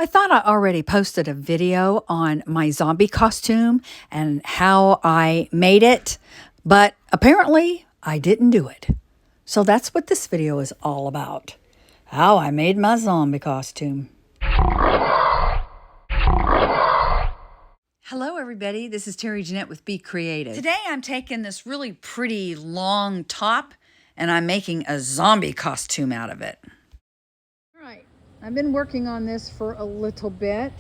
I thought I already posted a video on my zombie costume and how I made it, but apparently I didn't do it. So that's what this video is all about. How I made my zombie costume. Hello everybody, this is Terry Jeanette with Be Creative. Today I'm taking this really pretty long top and I'm making a zombie costume out of it. I've been working on this for a little bit.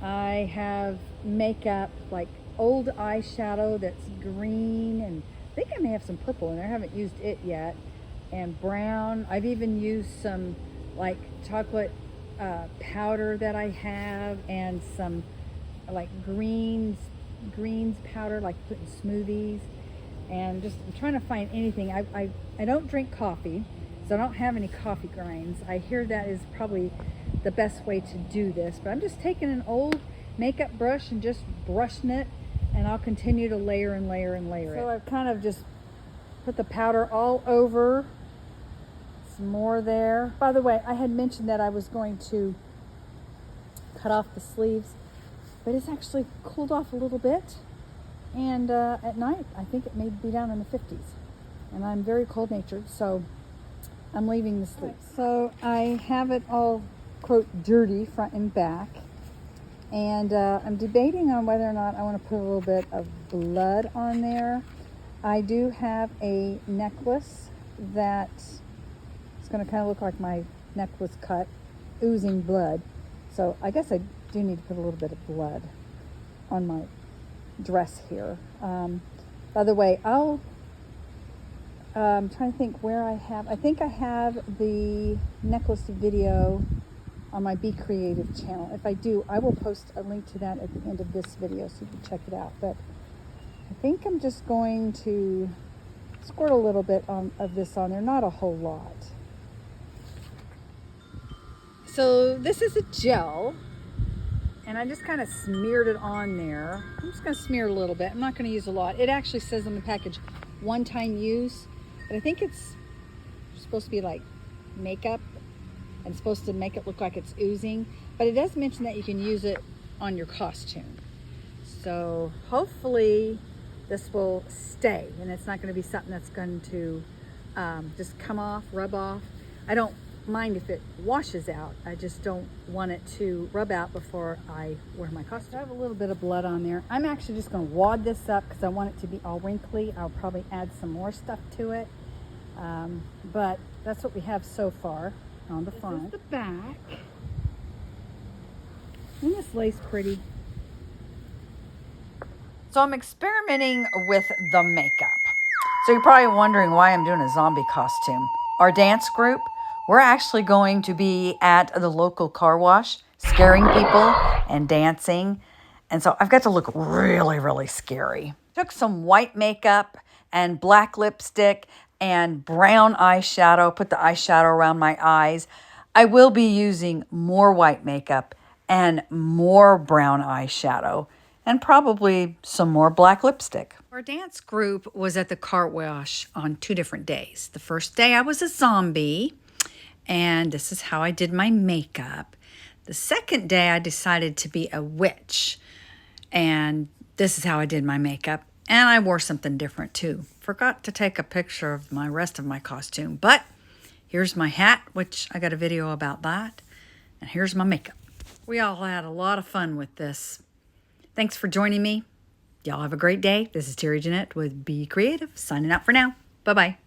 I have makeup, like old eyeshadow that's green, and I think I may have some purple in there. I haven't used it yet. And brown. I've even used some like chocolate powder that I have, and some like greens powder, like put in smoothies. And just I'm trying to find anything. I don't drink coffee, so I don't have any coffee grinds. I hear that is probably the best way to do this, but I'm just taking an old makeup brush and just brushing it, and I'll continue to layer and layer and layer it. So I've kind of just put the powder all over. Some more there. By the way, I had mentioned that I was going to cut off the sleeves, but it's actually cooled off a little bit, and at night I think it may be down in the 50s, and I'm very cold natured, so I'm leaving the sleeves. So I have it all, quote, dirty front and back. And I'm debating on whether or not I want to put a little bit of blood on there. I do have a necklace that is going to kind of look like my neck was cut, oozing blood. So I guess I do need to put a little bit of blood on my dress here. By the way, I'm trying to think where I think I have the necklace video on my Be Creative channel. If I do, I will post a link to that at the end of this video so you can check it out. But I think I'm just going to squirt a little bit of this on there, not a whole lot. So this is a gel, and I just kind of smeared it on there. I'm just going to smear a little bit. I'm not going to use a lot. It actually says on the package, one-time use. But I think it's supposed to be like makeup and it's supposed to make it look like it's oozing. But it does mention that you can use it on your costume. So hopefully this will stay and it's not going to be something that's going to just come off, rub off. I don't mind if it washes out. I just don't want it to rub out before I wear my costume. I have a little bit of blood on there. I'm actually just going to wad this up because I want it to be all wrinkly. I'll probably add some more stuff to it. But that's what we have so far on the front. This is the back. Isn't this lace pretty? So I'm experimenting with the makeup. So you're probably wondering why I'm doing a zombie costume. Our dance group, we're actually going to be at the local car wash, scaring people and dancing. And so I've got to look really, really scary. Took some white makeup and black lipstick and brown eyeshadow, put the eyeshadow around my eyes. I will be using more white makeup and more brown eyeshadow and probably some more black lipstick. Our dance group was at the car wash on 2 different days. The first day I was a zombie, and this is how I did my makeup. The second day I decided to be a witch, and this is how I did my makeup. And I wore something different too. Forgot to take a picture of my rest of my costume, but here's my hat, which I got a video about that. And here's my makeup. We all had a lot of fun with this. Thanks for joining me. Y'all have a great day. This is Terry Jeanette with Be Creative, signing out for now. Bye-bye.